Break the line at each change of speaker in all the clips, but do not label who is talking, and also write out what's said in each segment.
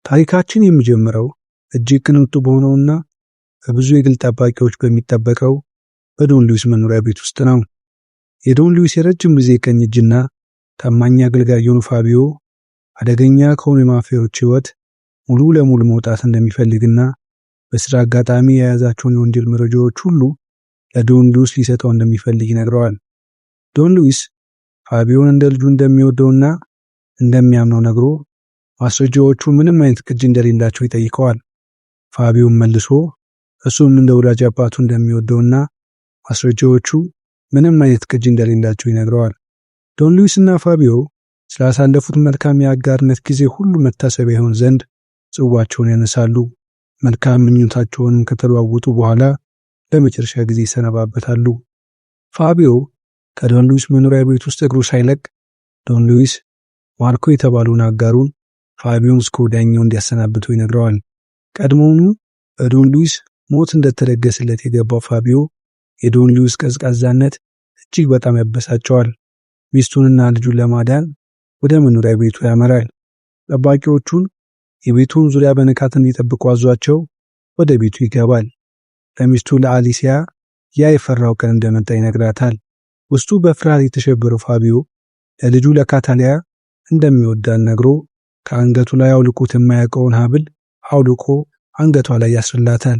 ታሪካችን የሚጀምረው እጅግ ቅንጡ በሆነውና በብዙ የግል ጠባቂዎች በሚጠበቀው በዶን ሉዊስ መኖሪያ ቤት ውስጥ ነው። የዶን ሉዊስ የረጅም ጊዜ ቀኝ እጅና ታማኝ አገልጋይ የሆነው ፋቢዮ አደገኛ ከሆኑ የማፊያዎች ሕይወት ሙሉ ለሙሉ መውጣት እንደሚፈልግና በስራ አጋጣሚ የያዛቸውን የወንጀል መረጃዎች ሁሉ ለዶን ሉዊስ ሊሰጠው እንደሚፈልግ ይነግረዋል። ዶን ሉዊስ ፋቢዮን እንደ ልጁ እንደሚወደውና እንደሚያምነው ነግሮ ማስረጃዎቹ ምንም አይነት ቅጂ እንደሌላቸው ይጠይቀዋል። ፋቢዮን መልሶ እሱም እንደ ወላጅ አባቱ እንደሚወደውና ማስረጃዎቹ ምንም አይነት ቅጂ እንደሌላቸው ይነግረዋል። ዶን ሉዊስና ፋቢዮ ስላሳለፉት መልካም የአጋርነት ጊዜ ሁሉ መታሰቢያ ይሆን ዘንድ ጽዋቸውን ያነሳሉ። መልካም ምኞታቸውንም ከተለዋወጡ በኋላ ለመጨረሻ ጊዜ ይሰነባበታሉ። ፋቢዮ ከዶን ሉዊስ መኖሪያ ቤት ውስጥ እግሩ ሳይለቅ ዶን ሉዊስ ማርኮ የተባለውን አጋሩን ፋቢዮን እስከ ወዲያኛው እንዲያሰናብተው ይነግረዋል። ቀድሞውኑ በዶን ሉዊስ ሞት እንደተደገሰለት የገባው ፋቢዮ የዶን ሉዊስ ቀዝቃዛነት እጅግ በጣም ያበሳጨዋል። ሚስቱንና ልጁን ለማዳን ወደ መኖሪያ ቤቱ ያመራል። ጠባቂዎቹን የቤቱን ዙሪያ በንቃት እንዲጠብቁ አዟቸው ወደ ቤቱ ይገባል። ለሚስቱ ለአሊሲያ ያ የፈራው ቀን እንደመጣ ይነግራታል። ውስጡ በፍርሃት የተሸበረው ፋቢዮ ለልጁ ለካታሊያ እንደሚወዳት ነግሮ ከአንገቱ ላይ አውልቆት የማያውቀውን ሐብል አውልቆ አንገቷ ላይ ያስርላታል።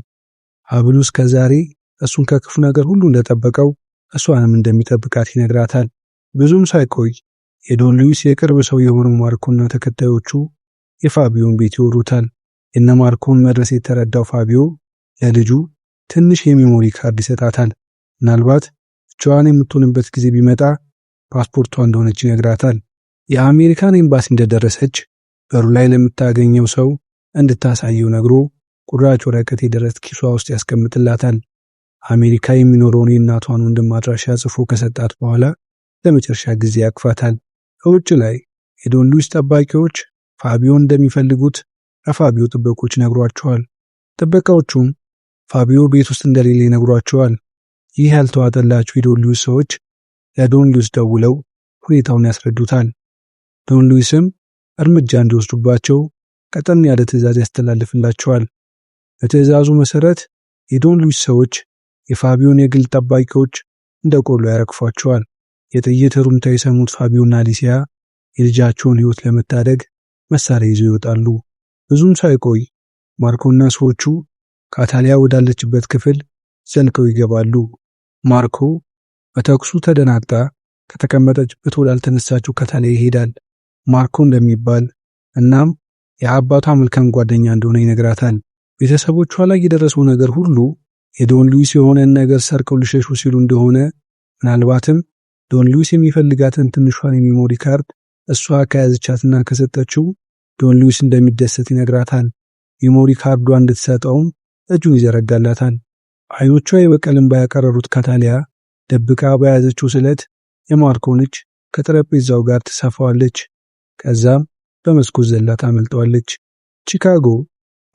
ሐብሉ እስከዛሬ እሱን ከክፉ ነገር ሁሉ እንደጠበቀው እሷንም እንደሚጠብቃት ይነግራታል። ብዙም ሳይቆይ የዶን ሉዊስ የቅርብ ሰው የሆነው ማርኮና ተከታዮቹ የፋቢዮን ቤት ይወሩታል። የነ ማርኮን መድረስ የተረዳው ፋቢዮ ለልጁ ትንሽ የሚሞሪ ካርድ ይሰጣታል። ምናልባት ብቻዋን የምትሆንበት ጊዜ ቢመጣ ፓስፖርቷ እንደሆነች ይነግራታል። የአሜሪካን ኤምባሲ እንደደረሰች በሩ ላይ ለምታገኘው ሰው እንድታሳየው ነግሮ ቁራጭ ወረቀት የደረት ኪሷ ውስጥ ያስቀምጥላታል። አሜሪካ የሚኖረውን የእናቷን ወንድም አድራሻ ጽፎ ከሰጣት በኋላ ለመጨረሻ ጊዜ ያቅፋታል። ከውጭ ላይ የዶን ሉዊስ ጠባቂዎች ፋቢዮን እንደሚፈልጉት ለፋቢዮ ጥበቆች ነግሯቸዋል። ጥበቃዎቹም ፋቢዮ ቤት ውስጥ እንደሌለ ይነግሯቸዋል። ይህ ያልተዋጠላቸው የዶን ሉዊስ ሰዎች ለዶን ሉዊስ ደውለው ሁኔታውን ያስረዱታል። ዶን ሉዊስም እርምጃ እንዲወስዱባቸው ቀጠን ያለ ትዕዛዝ ያስተላልፍላቸዋል። በትዕዛዙ መሰረት የዶን ሉዊስ ሰዎች የፋቢዮን የግል ጠባቂዎች እንደ ቆሎ ያረግፏቸዋል። የጥይት ሩምታ የሰሙት ፋቢዮና አሊሲያ የልጃቸውን ሕይወት ለመታደግ መሳሪያ ይዘው ይወጣሉ። ብዙም ሳይቆይ ማርኮና ሰዎቹ ካታሊያ ወዳለችበት ክፍል ዘልቀው ይገባሉ። ማርኮ በተኩሱ ተደናግጣ ከተቀመጠችበት ወዳልተነሳችው ካታሊያ ይሄዳል። ማርኮ እንደሚባል እናም የአባቷ መልካም ጓደኛ እንደሆነ ይነግራታል። ቤተሰቦቿ ላይ የደረሰው ነገር ሁሉ የዶን ሉዊስ የሆነን ነገር ሰርቀው ሊሸሹ ሲሉ እንደሆነ ምናልባትም ዶን ሉዊስ የሚፈልጋትን ትንሿን የሚሞሪ ካርድ እሷ ከያዘቻትና ከሰጠችው ዶን ሉዊስ እንደሚደሰት ይነግራታል። ሚሞሪ ካርዷ እንድትሰጠውም እጁን ይዘረጋላታል። አይኖቿ የበቀል እንባ ያቀረሩት ካታሊያ ደብቃ በያዘችው ስለት የማርኮን እጅ ከጠረጴዛው ጋር ትሰፋዋለች። ከዛም በመስኮት ዘላ ታመልጠዋለች። ቺካጎ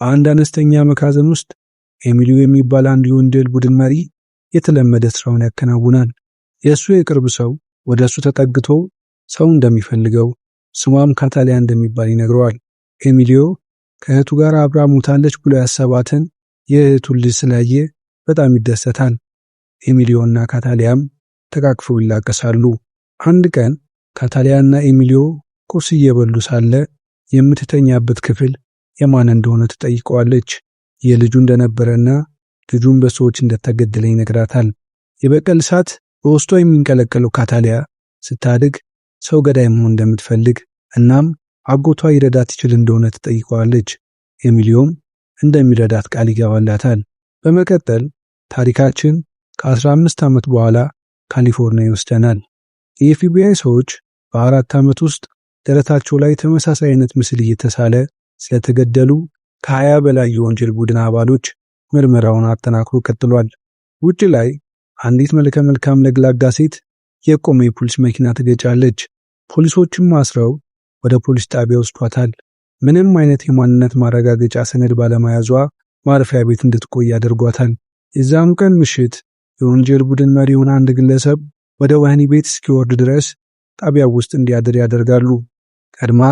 በአንድ አነስተኛ መጋዘን ውስጥ ኤሚሊዮ የሚባል አንድ የወንጀል ቡድን መሪ የተለመደ ስራውን ያከናውናል። የእሱ የቅርብ ሰው ወደ እሱ ተጠግቶ ሰው እንደሚፈልገው ስሟም ካታሊያ እንደሚባል ይነግረዋል። ኤሚሊዮ ከእህቱ ጋር አብራ ሞታለች ብሎ ያሰባትን የእህቱን ልጅ ስላየ በጣም ይደሰታል። ኤሚሊዮና ካታሊያም ተቃቅፈው ይላቀሳሉ። አንድ ቀን ካታሊያና ኤሚሊዮ ቁርስ እየበሉ ሳለ የምትተኛበት ክፍል የማን እንደሆነ ትጠይቀዋለች። የልጁ እንደነበረና ልጁን በሰዎች እንደተገደለ ይነግራታል። የበቀል እሳት በውስጧ የሚንቀለቀለው ካታሊያ ስታድግ ሰው ገዳይ መሆን እንደምትፈልግ እናም አጎቷ ይረዳት ይችል እንደሆነ ትጠይቀዋለች። ኤሚሊዮም እንደሚረዳት ቃል ይገባላታል። በመቀጠል ታሪካችን ከ15 ዓመት በኋላ ካሊፎርኒያ ይወስደናል። የኤፍቢአይ ሰዎች በ4 ዓመት ውስጥ ደረታቸው ላይ ተመሳሳይ አይነት ምስል እየተሳለ ስለተገደሉ ከ20 በላይ የወንጀል ቡድን አባሎች ምርመራውን አጠናክሮ ቀጥሏል። ውጭ ላይ አንዲት መልከ መልካም ለግላጋ ሴት የቆመ የፖሊስ መኪና ትገጫለች። ፖሊሶችም አስረው ወደ ፖሊስ ጣቢያ ወስዷታል። ምንም አይነት የማንነት ማረጋገጫ ሰነድ ባለመያዟ ማረፊያ ቤት እንድትቆይ ያደርጓታል። የዛኑ ቀን ምሽት የወንጀል ቡድን መሪ የሆነ አንድ ግለሰብ ወደ ወህኒ ቤት እስኪወርድ ድረስ ጣቢያው ውስጥ እንዲያድር ያደርጋሉ። ቀድማ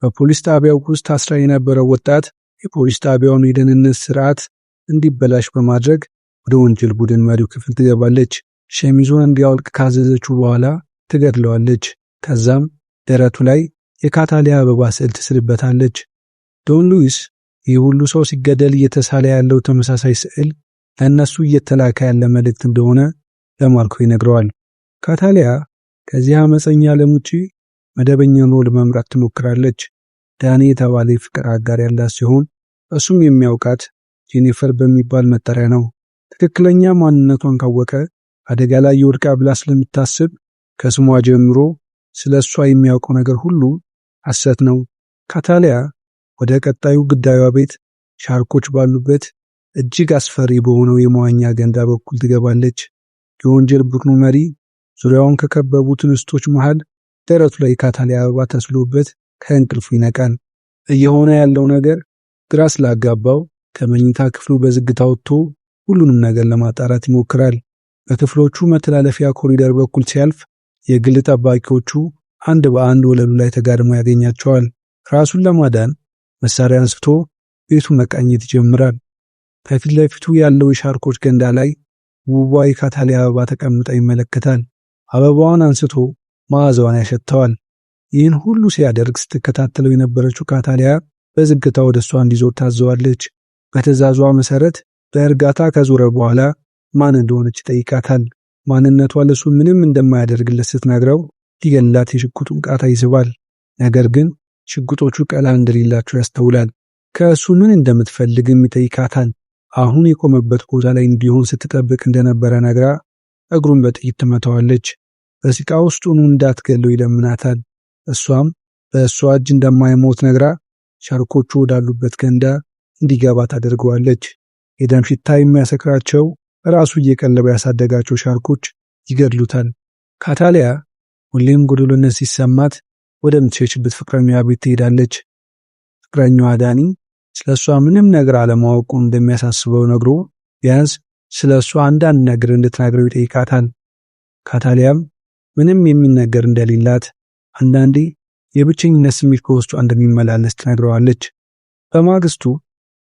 በፖሊስ ጣቢያው ውስጥ ታስራ የነበረው ወጣት የፖሊስ ጣቢያውን የደህንነት ስርዓት እንዲበላሽ በማድረግ ወደ ወንጀል ቡድን መሪው ክፍል ትገባለች። ሸሚዙን እንዲያወልቅ ካዘዘችው በኋላ ትገድለዋለች። ከዛም ደረቱ ላይ የካታሊያ አበባ ስዕል ትስልበታለች። ዶን ሉዊስ ይህ ሁሉ ሰው ሲገደል እየተሳለ ያለው ተመሳሳይ ስዕል ለእነሱ እየተላከ ያለ መልእክት እንደሆነ ለማርኮ ይነግረዋል። ካታሊያ ከዚህ አመፀኛ ዓለም ውጪ መደበኛ ኑሮ ለመምራት ትሞክራለች። ዳኒ የተባለ የፍቅር አጋር ያላት ሲሆን እሱም የሚያውቃት ጄኒፈር በሚባል መጠሪያ ነው። ትክክለኛ ማንነቷን ካወቀ አደጋ ላይ ይወድቃ ብላ ስለምታስብ ከስሟ ጀምሮ ስለ እሷ የሚያውቀው ነገር ሁሉ ሐሰት ነው። ካታሊያ ወደ ቀጣዩ ግዳዩዋ ቤት ሻርኮች ባሉበት እጅግ አስፈሪ በሆነው የመዋኛ ገንዳ በኩል ትገባለች። የወንጀል ቡድኑ መሪ ዙሪያውን ከከበቡት እንስቶች መሃል ደረቱ ላይ ካታሊያ አበባ ተስሎበት ከእንቅልፉ ይነቃል። እየሆነ ያለው ነገር ግራ ስላጋባው ከመኝታ ክፍሉ በዝግታ ወጥቶ ሁሉንም ነገር ለማጣራት ይሞክራል። በክፍሎቹ መተላለፊያ ኮሪደር በኩል ሲያልፍ የግል ጠባቂዎቹ አንድ በአንድ ወለሉ ላይ ተጋድመው ያገኛቸዋል። ራሱን ለማዳን መሳሪያ አንስቶ ቤቱን መቃኘት ይጀምራል። ከፊት ለፊቱ ያለው የሻርኮች ገንዳ ላይ ውቧ የካታሊያ አበባ ተቀምጣ ይመለከታል። አበባዋን አንስቶ መዓዛዋን ያሸተዋል። ይህን ሁሉ ሲያደርግ ስትከታተለው የነበረችው ካታሊያ በዝግታ ወደ እሷ እንዲዞር ታዘዋለች። በትዕዛዟ መሰረት በእርጋታ ከዞረ በኋላ ማን እንደሆነች ይጠይቃታል። ማንነቷ ለሱ ምንም እንደማያደርግለት ስትነግረው ሊገላት የሽጉጡን ቃታ ይስባል። ነገር ግን ሽጉጦቹ ቀላል እንደሌላቸው ያስተውላል። ከእሱ ምን እንደምትፈልግም ይጠይቃታል። አሁን የቆመበት ቦታ ላይ እንዲሆን ስትጠብቅ እንደነበረ ነግራ እግሩን በጥይት ትመታዋለች። በሲቃ ውስጥ ሆኖ እንዳትገለው ይለምናታል። እሷም በእሷ እጅ እንደማይሞት ነግራ ሻርኮቹ ወዳሉበት ገንዳ እንዲገባ ታደርገዋለች። የደም ሽታ የሚያሰክራቸው ራሱ እየቀለበ ያሳደጋቸው ሻርኮች ይገድሉታል። ካታሊያ ሁሌም ጎደሎነት ሲሰማት ወደምትሸሽበት ፍቅረኛዋ ቤት ትሄዳለች። ፍቅረኛዋ ዳኒ ስለ እሷ ምንም ነገር አለማወቁን እንደሚያሳስበው ነግሮ ቢያንስ ስለ እሷ አንዳንድ ነገር እንድትነግረው ይጠይቃታል። ካታሊያም ምንም የሚነገር እንደሌላት አንዳንዴ የብቸኝነት ስሜት ከውስጧ እንደሚመላለስ ትነግረዋለች። በማግስቱ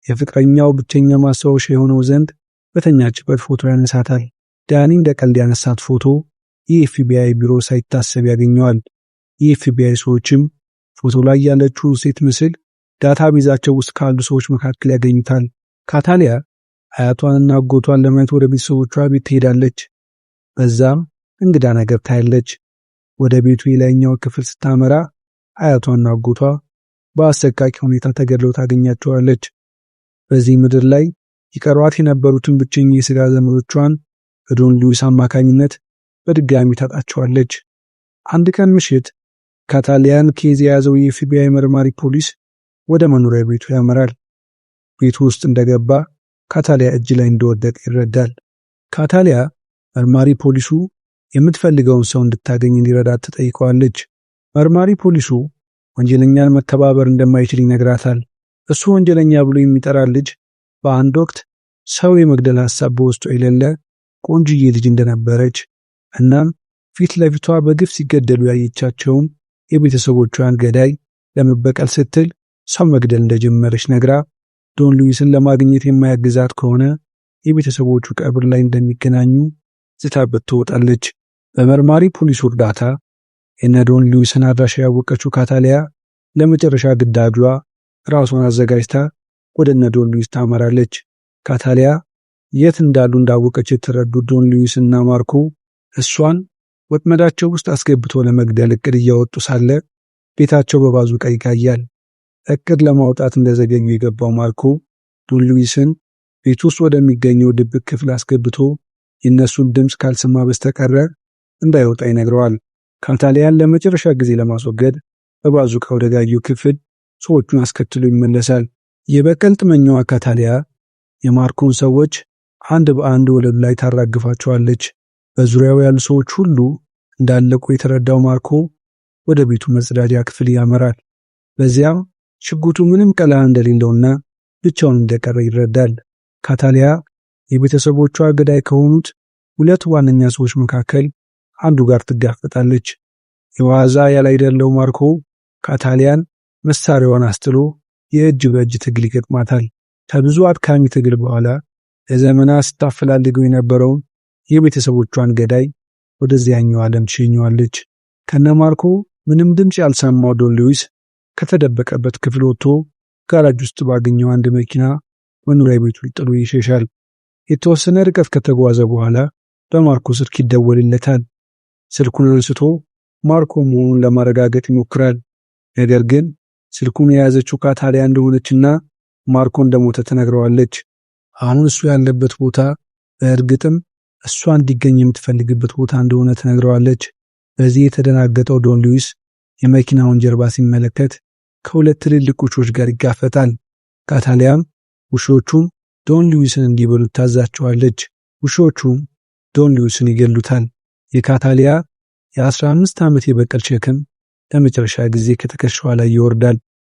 የፍቅረኛው ብቸኛ ማስታወሻ የሆነው ዘንድ በተኛችበት ፎቶ ያነሳታል። ዳኒ እንደ ቀልድ ያነሳት ፎቶ የኤፍቢአይ ቢሮ ሳይታሰብ ያገኘዋል። የኤፍቢአይ ሰዎችም ፎቶ ላይ ያለችው ሴት ምስል ዳታቤዛቸው ውስጥ ካሉ ሰዎች መካከል ያገኙታል። ካታሊያ አያቷንና አጎቷን ለማየት ወደ ቤተሰቦቿ ቤት ትሄዳለች። በዛም እንግዳ ነገር ታያለች። ወደ ቤቱ የላይኛው ክፍል ስታመራ አያቷና አጎቷ በአሰቃቂ ሁኔታ ተገድለው ታገኛቸዋለች። በዚህ ምድር ላይ ይቀሯት የነበሩትን ብቸኛ የሥጋ ዘመዶቿን በዶን ሉዊስ አማካኝነት በድጋሚ ታጣቸዋለች። አንድ ቀን ምሽት ካታሊያን ኬዝ የያዘው የኤፍቢአይ መርማሪ ፖሊስ ወደ መኖሪያ ቤቱ ያመራል። ቤቱ ውስጥ እንደገባ ካታሊያ እጅ ላይ እንደወደቀ ይረዳል። ካታሊያ መርማሪ ፖሊሱ የምትፈልገውን ሰው እንድታገኝ እንዲረዳት ትጠይቀዋለች። መርማሪ ፖሊሱ ወንጀለኛን መተባበር እንደማይችል ይነግራታል። እሱ ወንጀለኛ ብሎ የሚጠራ ልጅ በአንድ ወቅት ሰው የመግደል ሐሳብ በውስጡ የሌለ ቆንጅዬ ልጅ እንደነበረች እናም ፊት ለፊቷ በግፍ ሲገደሉ ያየቻቸውን የቤተሰቦቿን ገዳይ ለመበቀል ስትል ሰው መግደል እንደጀመረች ነግራ ዶን ሉዊስን ለማግኘት የማያግዛት ከሆነ የቤተሰቦቹ ቀብር ላይ እንደሚገናኙ ዝታበት ትወጣለች። በመርማሪ ፖሊሱ እርዳታ የነ ዶን ሉዊስን አድራሻ ያወቀችው ካታሊያ ለመጨረሻ ግዳጇ ራሷን አዘጋጅታ ወደ እነ ዶን ሉዊስ ታመራለች። ካታሊያ የት እንዳሉ እንዳወቀች የተረዱት ዶን ሉዊስና ማርኮ እሷን ወጥመዳቸው ውስጥ አስገብቶ ለመግደል እቅድ እያወጡ ሳለ ቤታቸው በባዙቃ ይጋያል። እቅድ ለማውጣት እንደዘገኙ የገባው ማርኮ ዶን ሉዊስን ቤት ውስጥ ወደሚገኘው ድብቅ ክፍል አስገብቶ የነሱን ድምፅ ካልሰማ በስተቀረ እንዳይወጣ ይነግረዋል። ካታሊያን ለመጨረሻ ጊዜ ለማስወገድ በባዙቃ ወደ ጋየው ክፍል ሰዎቹን አስከትሎ ይመለሳል። የበቀል ጥመኛዋ ካታሊያ የማርኮን ሰዎች አንድ በአንድ ወለሉ ላይ ታራግፋቸዋለች። በዙሪያው ያሉ ሰዎች ሁሉ እንዳለቁ የተረዳው ማርኮ ወደ ቤቱ መጸዳጃ ክፍል ያመራል። በዚያም ሽጉጡ ምንም ቀላ እንደሌለውና ብቻውን እንደቀረ ይረዳል። ካታሊያ የቤተሰቦቿ ገዳይ ከሆኑት ሁለት ዋነኛ ሰዎች መካከል አንዱ ጋር ትጋፈጣለች። የዋዛ ያላይደለው ማርኮ ካታሊያን መሳሪያዋን አስጥሎ የእጅ በእጅ ትግል ይገጥማታል። ከብዙ አድካሚ ትግል በኋላ ለዘመናት ስታፈላልገው የነበረውን የቤተሰቦቿን ገዳይ ወደዚያኛው ዓለም ትሸኘዋለች። ከነማርኮ ምንም ድምፅ ያልሰማው ዶን ሉዊስ ከተደበቀበት ክፍል ወጥቶ ጋራጅ ውስጥ ባገኘው አንድ መኪና መኖሪያ ቤቱን ጥሎ ይሸሻል። የተወሰነ ርቀት ከተጓዘ በኋላ በማርኮ ስልክ ይደወልለታል። ስልኩን አንስቶ ማርኮ መሆኑን ለማረጋገጥ ይሞክራል። ነገር ግን ስልኩን የያዘችው ካታሊያ እንደሆነችና ማርኮ እንደሞተ ትነግረዋለች። አሁን እሱ ያለበት ቦታ በእርግጥም እሷ እንዲገኝ የምትፈልግበት ቦታ እንደሆነ ትነግረዋለች። በዚህ የተደናገጠው ዶን ሉዊስ የመኪናውን ጀርባ ሲመለከት ከሁለት ትልልቅ ውሾች ጋር ይጋፈጣል። ካታሊያም ውሾቹም ዶን ሉዊስን እንዲበሉት ታዛቸዋለች። ውሾቹም ዶን ሉዊስን ይገሉታል። የካታሊያ የ15 ዓመት የበቀል ሸክም ለመጨረሻ ጊዜ ከትከሻዋ ላይ ይወርዳል።